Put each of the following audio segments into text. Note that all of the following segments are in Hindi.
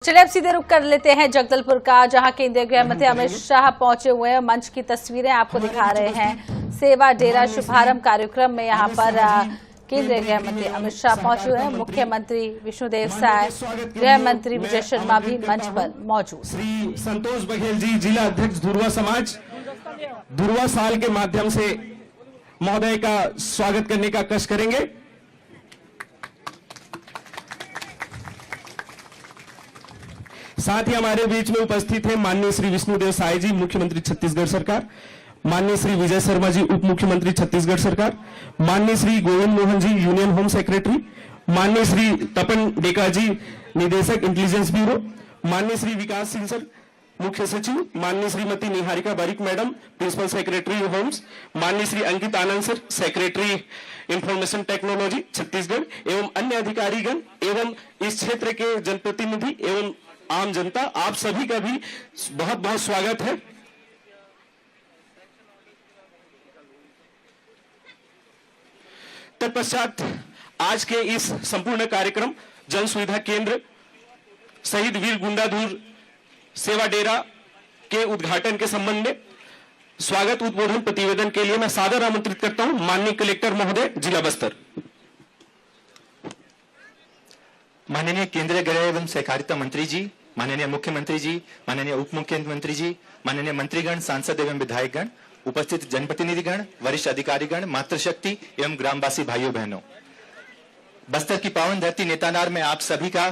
चलिए अब सीधे रुक कर लेते हैं जगदलपुर का, जहां केंद्रीय गृह मंत्री अमित शाह पहुंचे हुए हैं। मंच की तस्वीरें आपको दिखा रहे हैं। सेवा डेरा शुभारंभ कार्यक्रम में यहां पर केंद्रीय गृह मंत्री अमित शाह पहुंचे हुए हैं। मुख्यमंत्री विष्णुदेव साय, गृह मंत्री विजय शर्मा भी मंच पर मौजूद। श्री संतोष बघेल जी, जिला अध्यक्ष धुरवा समाज, धुरवा साल के माध्यम से महोदय का स्वागत करने का कष्ट करेंगे। साथ ही हमारे बीच में उपस्थित हैं माननीय श्री विष्णुदेव साय जी, मुख्यमंत्री छत्तीसगढ़ सरकार, माननीय श्री विजय शर्मा जी, उप मुख्यमंत्री छत्तीसगढ़ सरकार, माननीय Shri Govind Mohan ji, union home secretary, माननीय श्री तपन डेका जी, निदेशक इंटेलिजेंस ब्यूरो, माननीय श्री विकास सिंह सर, मुख्य सचिव, माननीय Shrimati Niharika Barik madam, principal secretary homes, माननीय Shri Ankit Anand sir, secretary information technology Chhattisgarh, एवं अन्य अधिकारीगण एवं इस क्षेत्र के जनप्रतिनिधि एवं आम जनता, आप सभी का भी बहुत बहुत स्वागत है। तत्पश्चात आज के इस संपूर्ण कार्यक्रम जन सुविधा केंद्र शहीद वीर गुंडाधुर सेवा डेरा के उद्घाटन के संबंध में स्वागत उद्बोधन प्रतिवेदन के लिए मैं सादर आमंत्रित करता हूं माननीय कलेक्टर महोदय, जिला बस्तर। माननीय केंद्रीय गृह एवं सहकारिता मंत्री जी, माननीय मुख्यमंत्री जी, माननीय उप मुख्यमंत्री जी, माननीय मंत्रीगण, सांसद एवं विधायकगण, उपस्थित जनप्रतिनिधिगण, वरिष्ठ अधिकारीगण, मातृशक्ति एवं ग्रामवासी भाइयों बहनों, बस्तर की पावन धरती नेतानार में आप सभी का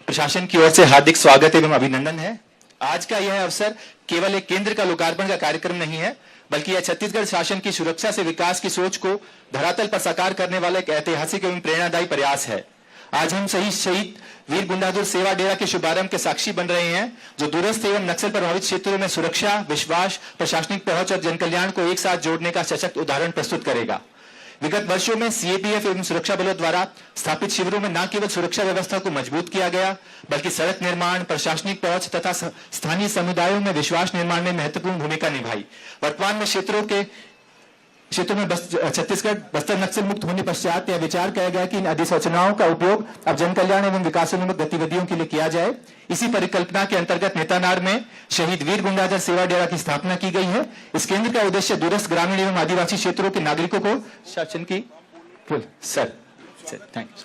प्रशासन की ओर से हार्दिक स्वागत एवं अभिनंदन है। आज का यह अवसर केवल एक केंद्र का लोकार्पण का कार्यक्रम नहीं है, बल्कि यह छत्तीसगढ़ शासन की सुरक्षा से विकास की सोच को धरातल पर साकार करने वाला एक ऐतिहासिक एवं प्रेरणादायी प्रयास है। आज हम शहीद वीर गुंडाधुर सेवा डेरा के शुभारंभ के साक्षी बन रहे हैं, जो दूरस्थ एवं नक्सल प्रभावित क्षेत्रों में सुरक्षा, विश्वास, प्रशासनिक पहुंच और जनकल्याण को एक साथ जोड़ने का सशक्त उदाहरण प्रस्तुत करेगा। विगत वर्षों में सीएपीएफ एवं सुरक्षा बलों द्वारा स्थापित शिविरों में न केवल सुरक्षा व्यवस्था को मजबूत किया गया, बल्कि सड़क निर्माण, प्रशासनिक पहुंच तथा स्थानीय समुदायों में विश्वास निर्माण में महत्वपूर्ण भूमिका निभाई। वर्तमान में क्षेत्रों में छत्तीसगढ़ बस्तर नक्सल मुक्त होने पश्चात यह विचार किया गया कि इन अधिसूचनाओं का उपयोग अब जन कल्याण एवं विकासोन्मुख गतिविधियों के लिए किया जाए। इसी परिकल्पना के अंतर्गत नेतानार में शहीद वीर गुंडाधर सेवा डेरा की स्थापना की गई है। इस केंद्र का उद्देश्य दूरस्थ ग्रामीण एवं आदिवासी क्षेत्रों के नागरिकों को शासन की sir thank you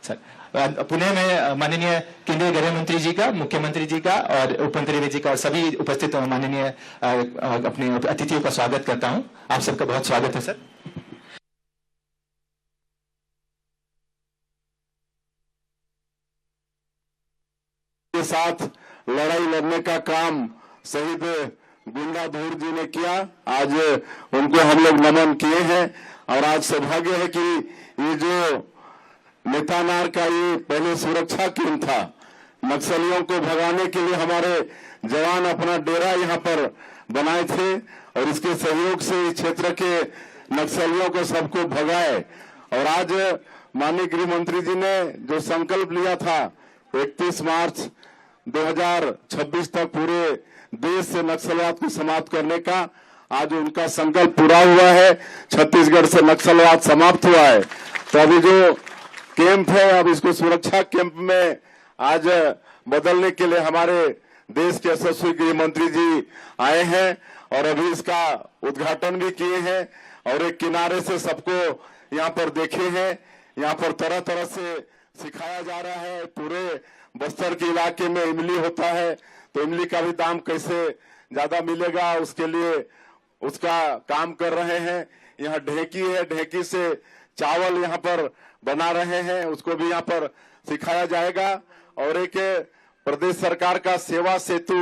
sir. Pune में माननीय केंद्रीय गृह मंत्री जी का, मुख्यमंत्री जी का और उप मंत्री जी का और सभी उपस्थित माननीय अपने अतिथियों का स्वागत करता हूं। आप सबका बहुत स्वागत है सर। के साथ लड़ाई लड़ने का काम शहीद गुंडाधुर जी ने किया। आज उनको हम लोग नमन किए हैं और आज सौभाग्य है कि ये जो नेतानार का ये पहले सुरक्षा केंद्र था, नक्सलियों को भगाने के लिए हमारे जवान अपना डेरा यहाँ पर बनाए थे और इसके सहयोग से इस क्षेत्र के नक्सलियों को सबको भगाए। और आज माननीय गृह मंत्री जी ने जो संकल्प लिया था 31 मार्च 2026 तक पूरे देश से नक्सलवाद को समाप्त करने का, आज उनका संकल्प पूरा हुआ है। छत्तीसगढ़ से नक्सलवाद समाप्त हुआ है। तो अभी जो कैंप है, अब इसको सुरक्षा कैंप में आज बदलने के लिए हमारे देश के यशस्वी गृह मंत्री जी आए हैं और अभी इसका उद्घाटन भी किए हैं और एक किनारे से सबको यहाँ पर देखे हैं। यहाँ पर तरह तरह से सिखाया जा रहा है। पूरे बस्तर के इलाके में इमली होता है, तो इमली का भी दाम कैसे ज्यादा मिलेगा, उसके लिए उसका काम कर रहे हैं। यहाँ ढेकी है, ढेकी से चावल यहाँ पर बना रहे हैं, उसको भी यहाँ पर सिखाया जाएगा। और एक प्रदेश सरकार का सेवा सेतु,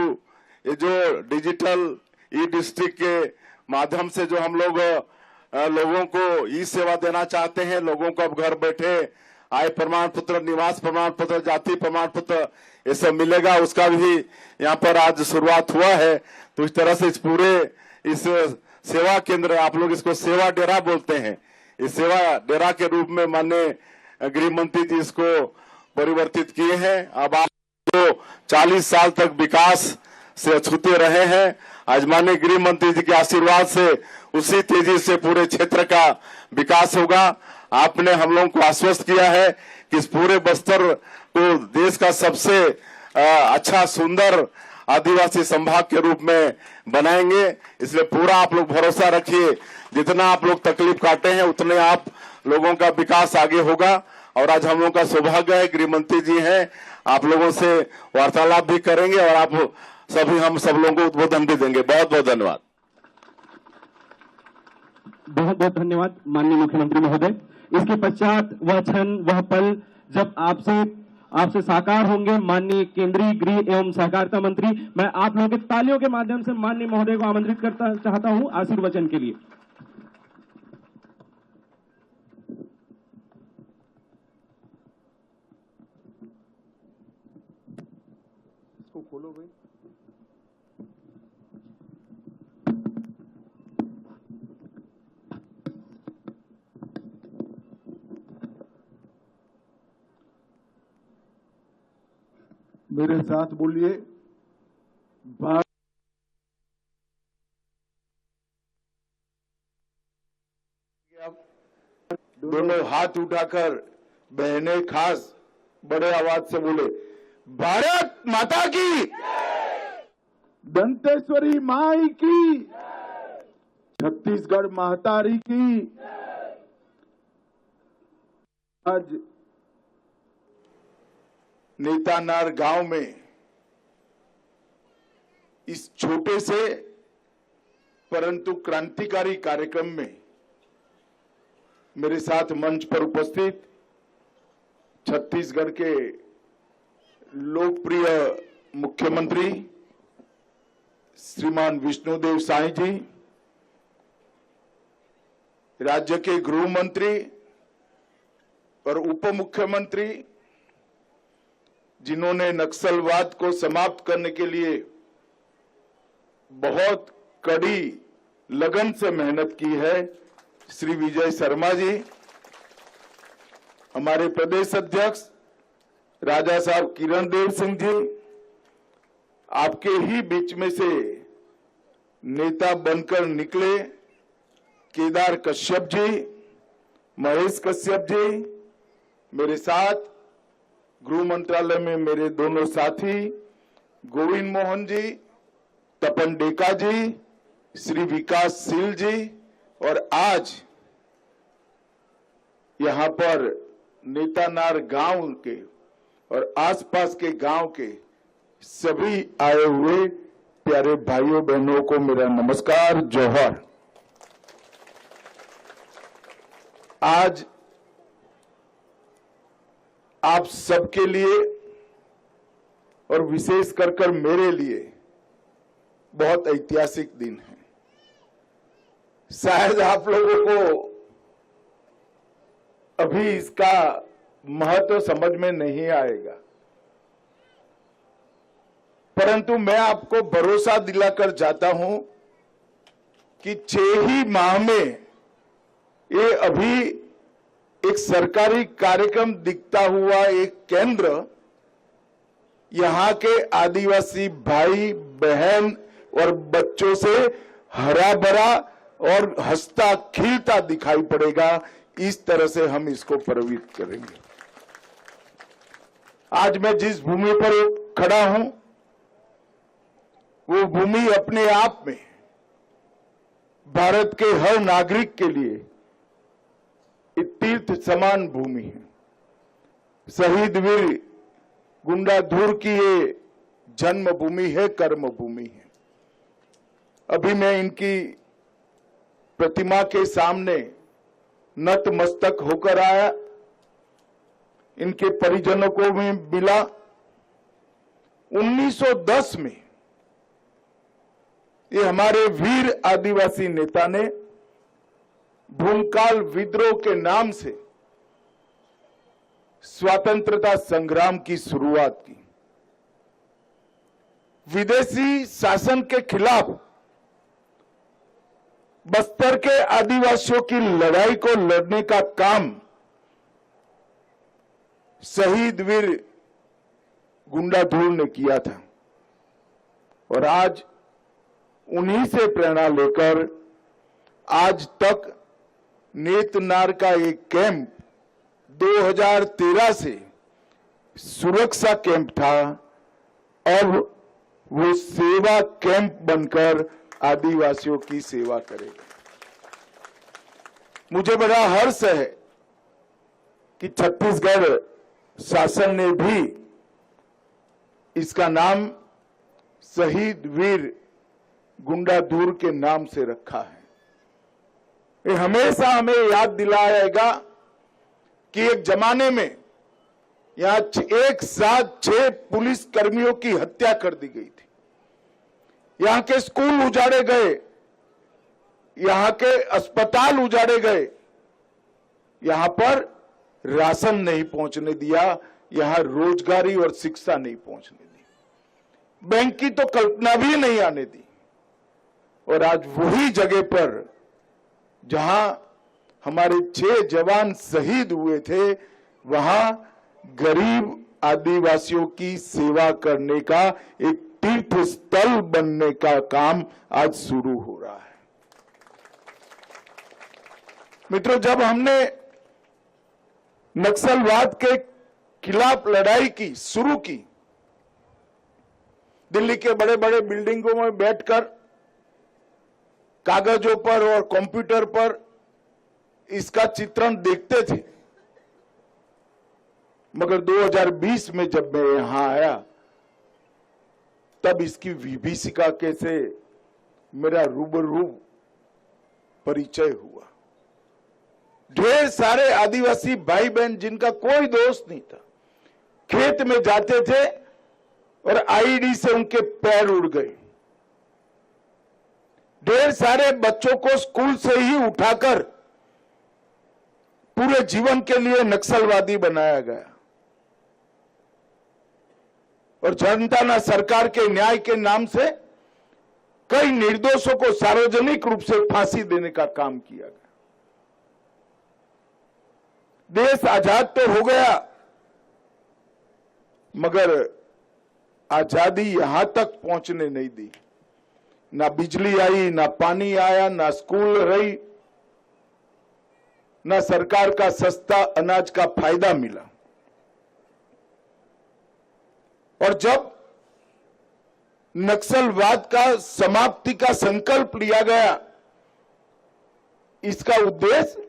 ये जो डिजिटल ई डिस्ट्रिक्ट के माध्यम से जो हम लोग लोगों को ई सेवा देना चाहते हैं, लोगों को अब घर बैठे आय प्रमाण पत्र, निवास प्रमाण पत्र, जाति प्रमाण पत्र ये सब मिलेगा, उसका भी यहाँ पर आज शुरुआत हुआ है। तो इस तरह से इस पूरे इस सेवा केंद्र, आप लोग इसको सेवा डेरा बोलते हैं, इस सेवा डेरा के रूप में माननीय गृह मंत्री जी इसको परिवर्तित किए हैं। अब आप जो 40 साल तक विकास से अछूते रहे हैं, आज माननीय गृह मंत्री जी के आशीर्वाद से उसी तेजी से पूरे क्षेत्र का विकास होगा। आपने हम लोगों को आश्वस्त किया है कि इस पूरे बस्तर को देश का सबसे अच्छा सुंदर आदिवासी संभाग के रूप में बनाएंगे। इसलिए पूरा आप लोग भरोसा रखिए, जितना आप लोग तकलीफ काटे हैं उतने आप लोगों का विकास आगे होगा। और आज हम लोगों का सौभाग्य है, गृह मंत्री जी हैं, आप लोगों से वार्तालाप भी करेंगे और आप हम सब लोगों को उद्बोधन भी देंगे। बहुत बहुत धन्यवाद। बहुत बहुत धन्यवाद माननीय मुख्यमंत्री महोदय। इसके पश्चात वह क्षण, वह पल जब आपसे साकार होंगे माननीय केंद्रीय गृह एवं सहकारिता मंत्री। मैं आप लोगों की तालियों के माध्यम से माननीय महोदय को आमंत्रित करता चाहता हूं आशीर्वचन के लिए। इसको खोलो भाई। मेरे साथ बोलिए, दोनों हाथ उठाकर बहनें खास बड़े आवाज से बोले, भारत माता की, दंतेश्वरी माई की, छत्तीसगढ़ महतारी की। आज नेतानार गांव में इस छोटे से परंतु क्रांतिकारी कार्यक्रम में मेरे साथ मंच पर उपस्थित छत्तीसगढ़ के लोकप्रिय मुख्यमंत्री श्रीमान विष्णुदेव साई जी, राज्य के गृह मंत्री और उप मुख्यमंत्री, जिन्होंने नक्सलवाद को समाप्त करने के लिए बहुत कड़ी लगन से मेहनत की है, श्री विजय शर्मा जी, हमारे प्रदेश अध्यक्ष राजा साहब किरण देव सिंह जी, आपके ही बीच में से नेता बनकर निकले केदार कश्यप जी, महेश कश्यप जी, मेरे साथ गृह मंत्रालय में मेरे दोनों साथी गोविंद मोहन जी, तपन डेका जी, श्री विकासशील जी, और आज यहां पर नेतानार गांव के और आसपास के गांव के सभी आए हुए प्यारे भाइयों बहनों को मेरा नमस्कार, जोहर। आज आप सबके लिए और विशेष कर मेरे लिए बहुत ऐतिहासिक दिन है। शायद आप लोगों को अभी इसका महत्व समझ में नहीं आएगा, परंतु मैं आपको भरोसा दिलाकर जाता हूं कि 6 ही माह में ये अभी एक सरकारी कार्यक्रम दिखता हुआ एक केंद्र यहां के आदिवासी भाई बहन और बच्चों से हरा भरा और हंसता खिलता दिखाई पड़ेगा। इस तरह से हम इसको प्रभावित करेंगे। आज मैं जिस भूमि पर खड़ा हूं वो भूमि अपने आप में भारत के हर नागरिक के लिए एक तीर्थ समान भूमि है। शहीद वीर गुंडाधुर की ये जन्म भूमि है, कर्म भूमि है। अभी मैं इनकी प्रतिमा के सामने नतमस्तक होकर आया, इनके परिजनों को भी मिला। 1910 में ये हमारे वीर आदिवासी नेता ने भूमकाल विद्रोह के नाम से स्वतंत्रता संग्राम की शुरुआत की। विदेशी शासन के खिलाफ बस्तर के आदिवासियों की लड़ाई को लड़ने का काम शहीद वीर गुंडाधुर ने किया था, और आज उन्हीं से प्रेरणा लेकर आज तक नेतनार का एक कैंप 2013 से सुरक्षा कैंप था, अब वो सेवा कैंप बनकर आदिवासियों की सेवा करेगा। मुझे बड़ा हर्ष है कि छत्तीसगढ़ शासन ने भी इसका नाम शहीद वीर गुंडाधुर के नाम से रखा है। ये हमेशा हमें याद दिलाएगा कि एक जमाने में यहां एक साथ 6 पुलिस कर्मियों की हत्या कर दी गई थी। यहां के स्कूल उजाड़े गए, यहां के अस्पताल उजाड़े गए, यहां पर राशन नहीं पहुंचने दिया, यहां रोजगारी और शिक्षा नहीं पहुंचने दी, बैंक की तो कल्पना भी नहीं आने दी। और आज वही जगह पर जहां हमारे 6 जवान शहीद हुए थे, वहां गरीब आदिवासियों की सेवा करने का एक तीर्थ स्थल बनने का काम आज शुरू हो रहा है। मित्रों, जब हमने नक्सलवाद के खिलाफ लड़ाई की शुरू की, दिल्ली के बड़े बड़े बिल्डिंगों में बैठकर कागजों पर और कंप्यूटर पर इसका चित्रण देखते थे, मगर 2020 में जब मैं यहां आया तब इसकी विभीषिका कैसे मेरा रूबरू परिचय हुआ। ढेर सारे आदिवासी भाई बहन जिनका कोई दोष नहीं था, खेत में जाते थे और आईडी से उनके पैर उड़ गए। ढेर सारे बच्चों को स्कूल से ही उठाकर पूरे जीवन के लिए नक्सलवादी बनाया गया। और जनता न सरकार के न्याय के नाम से कई निर्दोषों को सार्वजनिक रूप से फांसी देने का काम किया गया। देश आजाद तो हो गया, मगर आजादी यहां तक पहुंचने नहीं दी। ना बिजली आई, ना पानी आया, ना स्कूल रही, ना सरकार का सस्ता अनाज का फायदा मिला। और जब नक्सलवाद का समाप्ति का संकल्प लिया गया, इसका उद्देश्य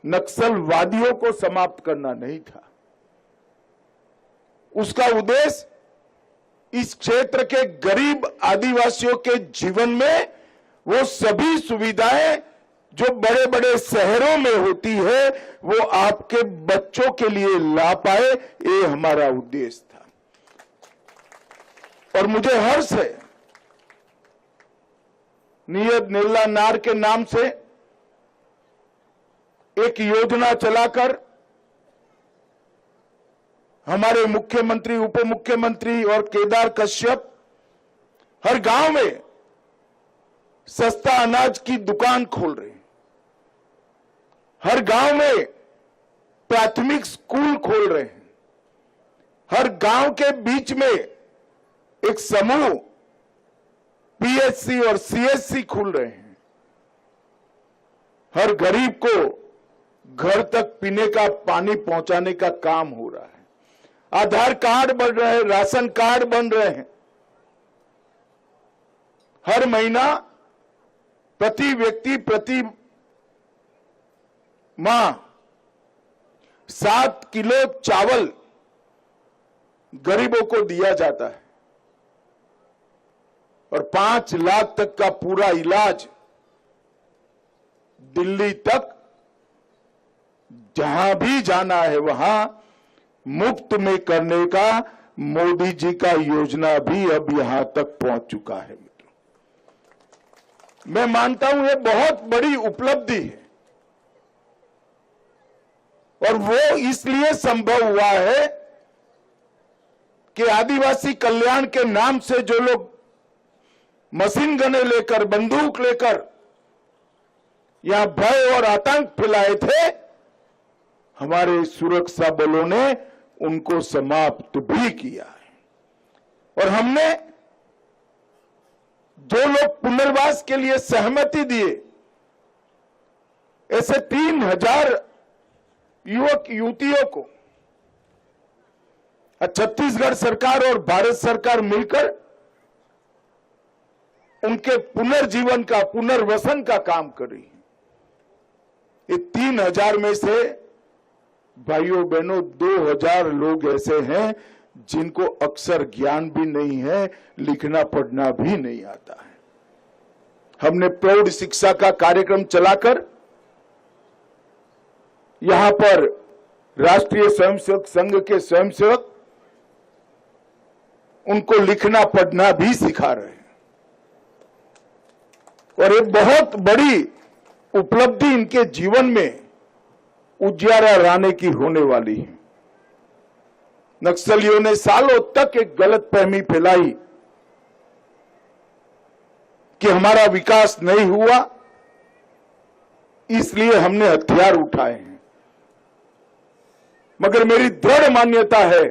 नक्सलवादियों को समाप्त करना नहीं था। उसका उद्देश्य इस क्षेत्र के गरीब आदिवासियों के जीवन में वो सभी सुविधाएं जो बड़े बड़े शहरों में होती है, वो आपके बच्चों के लिए ला पाए, ये हमारा उद्देश्य था। और मुझे हर्ष है, नियत निर्ला नार के नाम से एक योजना चलाकर हमारे मुख्यमंत्री, उप मुख्यमंत्री और केदार कश्यप हर गांव में सस्ता अनाज की दुकान खोल रहे हैं। हर गांव में प्राथमिक स्कूल खोल रहे हैं। हर गांव के बीच में एक समूह पीएचसी और सीएचसी खुल रहे हैं। हर गरीब को घर तक पीने का पानी पहुंचाने का काम हो रहा है। आधार कार्ड बन रहे हैं, राशन कार्ड बन रहे हैं। हर महीना प्रति व्यक्ति प्रति माह 7 किलो चावल गरीबों को दिया जाता है और 5 लाख तक का पूरा इलाज दिल्ली तक जहां भी जाना है वहां मुफ्त में करने का मोदी जी का योजना भी अब यहां तक पहुंच चुका है। मैं मानता हूं ये बहुत बड़ी उपलब्धि है और वो इसलिए संभव हुआ है कि आदिवासी कल्याण के नाम से जो लोग मशीन गने लेकर, बंदूक लेकर यहां भय और आतंक फैलाए थे, हमारे सुरक्षा बलों ने उनको समाप्त भी किया है। और हमने जो लोग पुनर्वास के लिए सहमति दिए, ऐसे 3000 युवक युवतियों को छत्तीसगढ़ सरकार और भारत सरकार मिलकर उनके पुनर्जीवन का, पुनर्वसन का काम कर रही है। ये 3000 में से भाइयों बहनों 2000 लोग ऐसे हैं जिनको अक्षर ज्ञान भी नहीं है, लिखना पढ़ना भी नहीं आता है। हमने प्रौढ़ शिक्षा का कार्यक्रम चलाकर यहां पर राष्ट्रीय स्वयंसेवक संघ के स्वयंसेवक उनको लिखना पढ़ना भी सिखा रहे हैं और एक बहुत बड़ी उपलब्धि इनके जीवन में उजियारा लाने की होने वाली है। नक्सलियों ने सालों तक एक गलतफहमी फैलाई कि हमारा विकास नहीं हुआ, इसलिए हमने हथियार उठाए हैं। मगर मेरी दृढ़ मान्यता है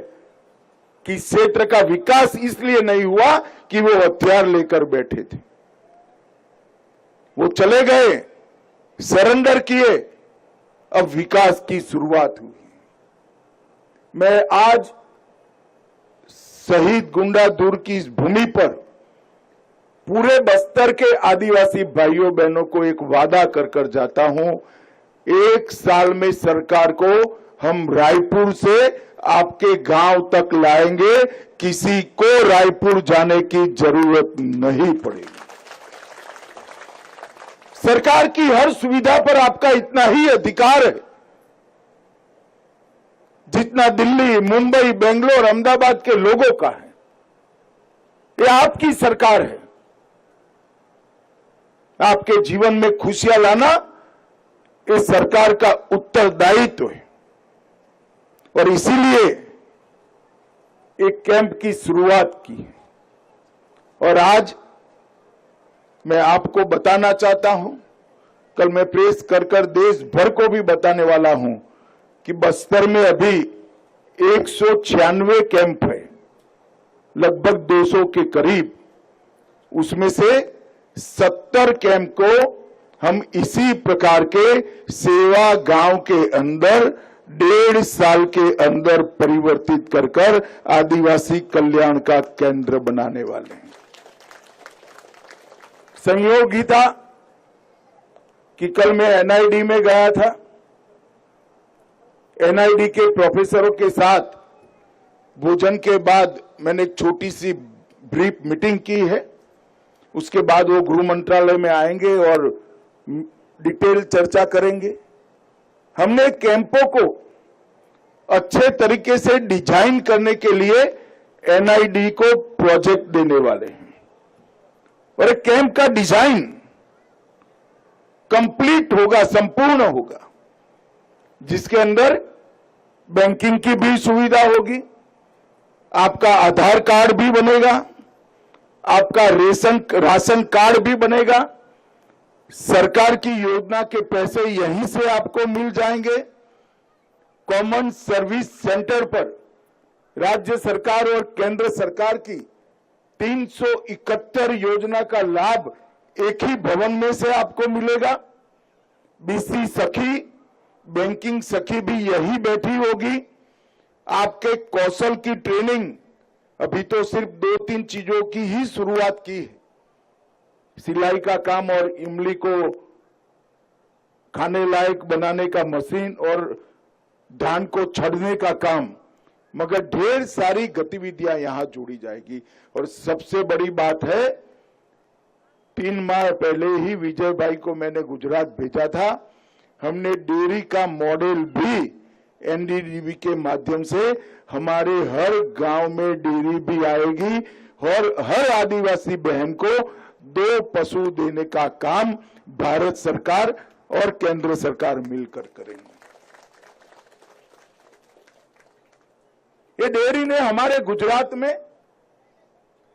कि क्षेत्र का विकास इसलिए नहीं हुआ कि वो हथियार लेकर बैठे थे। वो चले गए, सरेंडर किए, अब विकास की शुरुआत हुई। मैं आज शहीद गुंडाधुर की इस भूमि पर पूरे बस्तर के आदिवासी भाइयों बहनों को एक वादा कर जाता हूं, 1 साल में सरकार को हम रायपुर से आपके गांव तक लाएंगे, किसी को रायपुर जाने की जरूरत नहीं पड़ेगी। सरकार की हर सुविधा पर आपका इतना ही अधिकार है जितना दिल्ली, मुंबई, बेंगलोर, अहमदाबाद के लोगों का है। ये आपकी सरकार है। आपके जीवन में खुशियां लाना इस सरकार का उत्तरदायित्व है और इसीलिए एक कैंप की शुरुआत की और आज मैं आपको बताना चाहता हूं, कल मैं प्रेस कर देश भर को भी बताने वाला हूं कि बस्तर में अभी 196 कैंप है, लगभग 200 के करीब। उसमें से 70 कैंप को हम इसी प्रकार के सेवा गांव के अंदर 1.5 साल के अंदर परिवर्तित कर आदिवासी कल्याण का केंद्र बनाने वाले हैं। संयोग ही था कि कल मैं एनआईडी में गया था। एनआईडी के प्रोफेसरों के साथ भोजन के बाद मैंने एक छोटी सी ब्रीफ मीटिंग की है। उसके बाद वो गृह मंत्रालय में आएंगे और डिटेल चर्चा करेंगे। हमने कैंपों को अच्छे तरीके से डिजाइन करने के लिए एनआईडी को प्रोजेक्ट देने वाले हैं और एक कैंप का डिजाइन कंप्लीट होगा, संपूर्ण होगा, जिसके अंदर बैंकिंग की भी सुविधा होगी, आपका आधार कार्ड भी बनेगा, आपका राशन कार्ड भी बनेगा, सरकार की योजना के पैसे यहीं से आपको मिल जाएंगे। कॉमन सर्विस सेंटर पर राज्य सरकार और केंद्र सरकार की 371 योजना का लाभ एक ही भवन में से आपको मिलेगा। बीसी सखी, बैंकिंग सखी भी यही बैठी होगी। आपके कौशल की ट्रेनिंग, अभी तो सिर्फ 2-3 चीजों की ही शुरुआत की है, सिलाई का काम और इमली को खाने लायक बनाने का मशीन और धान को छड़ने का काम, मगर ढेर सारी गतिविधियां यहां जोड़ी जाएगी। और सबसे बड़ी बात है, 3 माह पहले ही विजय भाई को मैंने गुजरात भेजा था। हमने डेयरी का मॉडल भी एनडीडीबी के माध्यम से हमारे हर गांव में डेयरी भी आएगी और हर आदिवासी बहन को 2 पशु देने का काम भारत सरकार और केंद्र सरकार मिलकर करेंगे। ये डेयरी ने हमारे गुजरात में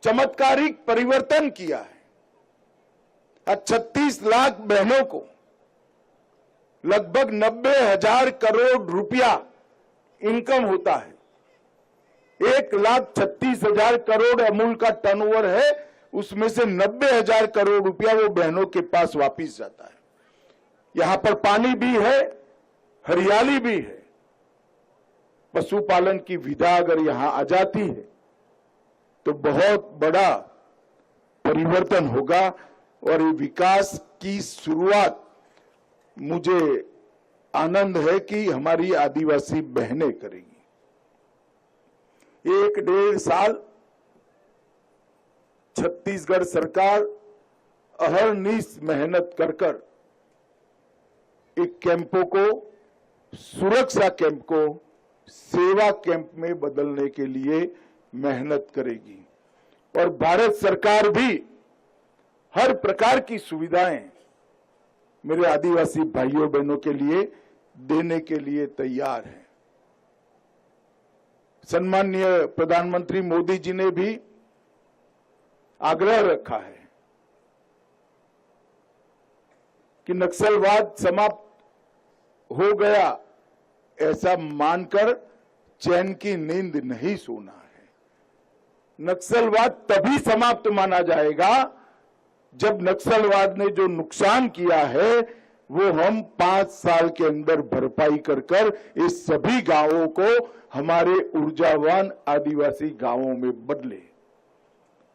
चमत्कारिक परिवर्तन किया है। 36 लाख बहनों को लगभग 90,000 करोड़ रुपया इनकम होता है। 1,36,000 करोड़ अमूल का टर्नओवर है, उसमें से 90,000 करोड़ रुपया वो बहनों के पास वापिस जाता है। यहां पर पानी भी है, हरियाली भी है। पशुपालन की विधा अगर यहां आ जाती है तो बहुत बड़ा परिवर्तन होगा और ये विकास की शुरुआत मुझे आनंद है कि हमारी आदिवासी बहनें करेंगी। 1-1.5 साल छत्तीसगढ़ सरकार अहरनिश मेहनत कर एक कैंपों को, सुरक्षा कैंप को सेवा कैंप में बदलने के लिए मेहनत करेगी और भारत सरकार भी हर प्रकार की सुविधाएं मेरे आदिवासी भाइयों बहनों के लिए देने के लिए तैयार है। सम्माननीय प्रधानमंत्री मोदी जी ने भी आग्रह रखा है कि नक्सलवाद समाप्त हो गया ऐसा मानकर चैन की नींद नहीं सोना है। नक्सलवाद तभी समाप्त माना जाएगा जब नक्सलवाद ने जो नुकसान किया है वो हम 5 साल के अंदर भरपाई कर इस सभी गांवों को हमारे ऊर्जावान आदिवासी गांवों में बदले।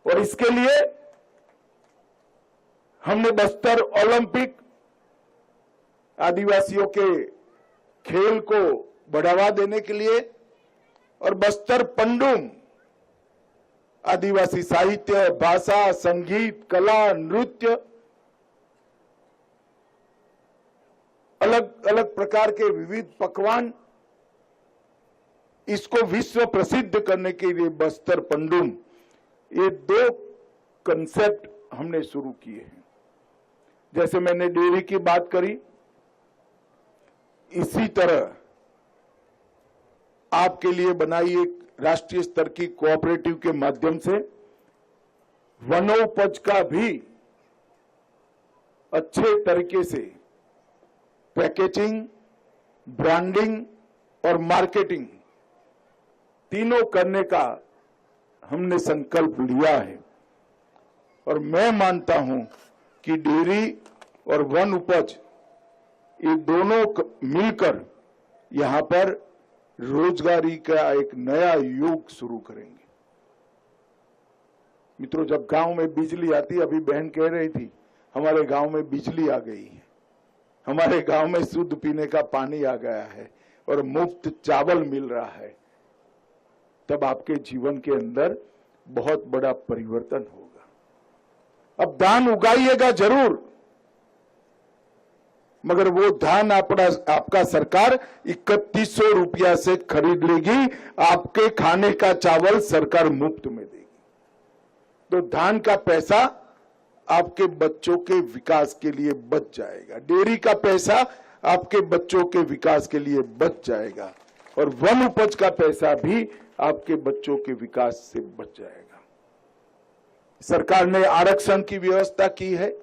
और इसके लिए हमने बस्तर ओलंपिक आदिवासियों के खेल को बढ़ावा देने के लिए और बस्तर पंडुम आदिवासी साहित्य, भाषा, संगीत, कला, नृत्य, अलग अलग प्रकार के विविध पकवान, इसको विश्व प्रसिद्ध करने के लिए बस्तर पंडुम, ये 2 कंसेप्ट हमने शुरू किए हैं। जैसे मैंने डेयरी की बात करी, इसी तरह आपके लिए बनाई एक राष्ट्रीय स्तर की कोऑपरेटिव के माध्यम से वनोपज का भी अच्छे तरीके से पैकेजिंग, ब्रांडिंग और मार्केटिंग तीनों करने का हमने संकल्प लिया है। और मैं मानता हूं कि डेयरी और वन उपज ये दोनों मिलकर यहां पर रोजगारी का एक नया युग शुरू करेंगे। मित्रों, जब गांव में बिजली आती, अभी बहन कह रही थी हमारे गांव में बिजली आ गई है, हमारे गांव में शुद्ध पीने का पानी आ गया है और मुफ्त चावल मिल रहा है, तब आपके जीवन के अंदर बहुत बड़ा परिवर्तन होगा। अब धान उगाइएगा जरूर, मगर वो धान आपका सरकार 3100 रुपया से खरीद लेगी, आपके खाने का चावल सरकार मुफ्त में देगी। तो धान का पैसा आपके बच्चों के विकास के लिए बच जाएगा, डेयरी का पैसा आपके बच्चों के विकास के लिए बच जाएगा और वन उपज का पैसा भी आपके बच्चों के विकास से बच जाएगा। सरकार ने आरक्षण की व्यवस्था की है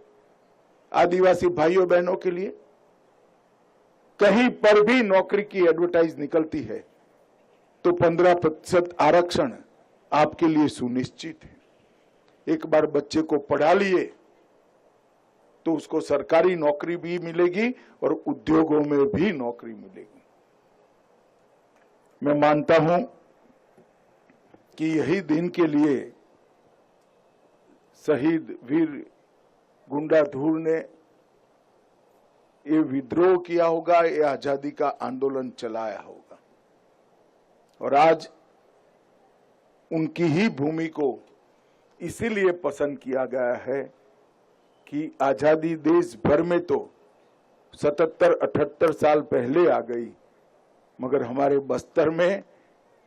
आदिवासी भाइयों बहनों के लिए। कहीं पर भी नौकरी की एडवर्टाइज निकलती है तो 15% आरक्षण आपके लिए सुनिश्चित है। एक बार बच्चे को पढ़ा लिए तो उसको सरकारी नौकरी भी मिलेगी और उद्योगों में भी नौकरी मिलेगी। मैं मानता हूं कि यही दिन के लिए शहीद वीर गुंडाधुर ने ये विद्रोह किया होगा, ये आजादी का आंदोलन चलाया होगा और आज उनकी ही भूमि को इसीलिए पसंद किया गया है कि आजादी देश भर में तो 77-78 साल पहले आ गई, मगर हमारे बस्तर में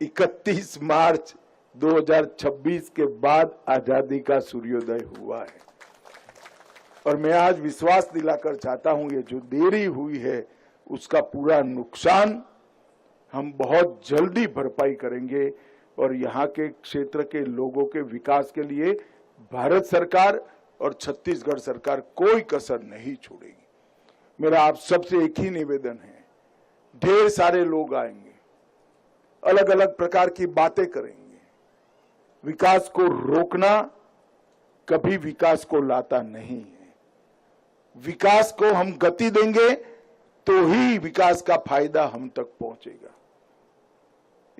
31 मार्च 2026 के बाद आजादी का सूर्योदय हुआ है। और मैं आज विश्वास दिलाकर चाहता हूं ये जो देरी हुई है उसका पूरा नुकसान हम बहुत जल्दी भरपाई करेंगे और यहाँ के क्षेत्र के लोगों के विकास के लिए भारत सरकार और छत्तीसगढ़ सरकार कोई कसर नहीं छोड़ेगी। मेरा आप सबसे एक ही निवेदन है, ढेर सारे लोग आएंगे, अलग अलग प्रकार की बातें करेंगे। विकास को रोकना कभी विकास को लाता नहीं है। विकास को हम गति देंगे तो ही विकास का फायदा हम तक पहुंचेगा।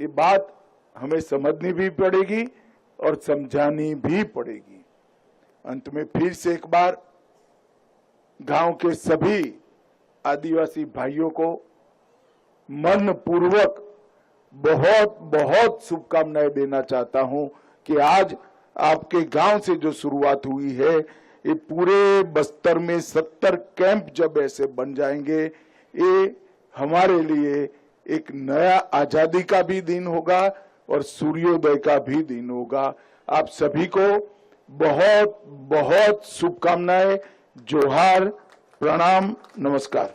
ये बात हमें समझनी भी पड़ेगी और समझानी भी पड़ेगी। अंत में फिर से एक बार गांव के सभी आदिवासी भाइयों को मन पूर्वक बहुत बहुत शुभकामनाएं देना चाहता हूं कि आज आपके गांव से जो शुरुआत हुई है, ये पूरे बस्तर में 70 कैंप जब ऐसे बन जाएंगे, ये हमारे लिए एक नया आजादी का भी दिन होगा और सूर्योदय का भी दिन होगा। आप सभी को बहुत बहुत शुभकामनाएं। जोहार, प्रणाम, नमस्कार।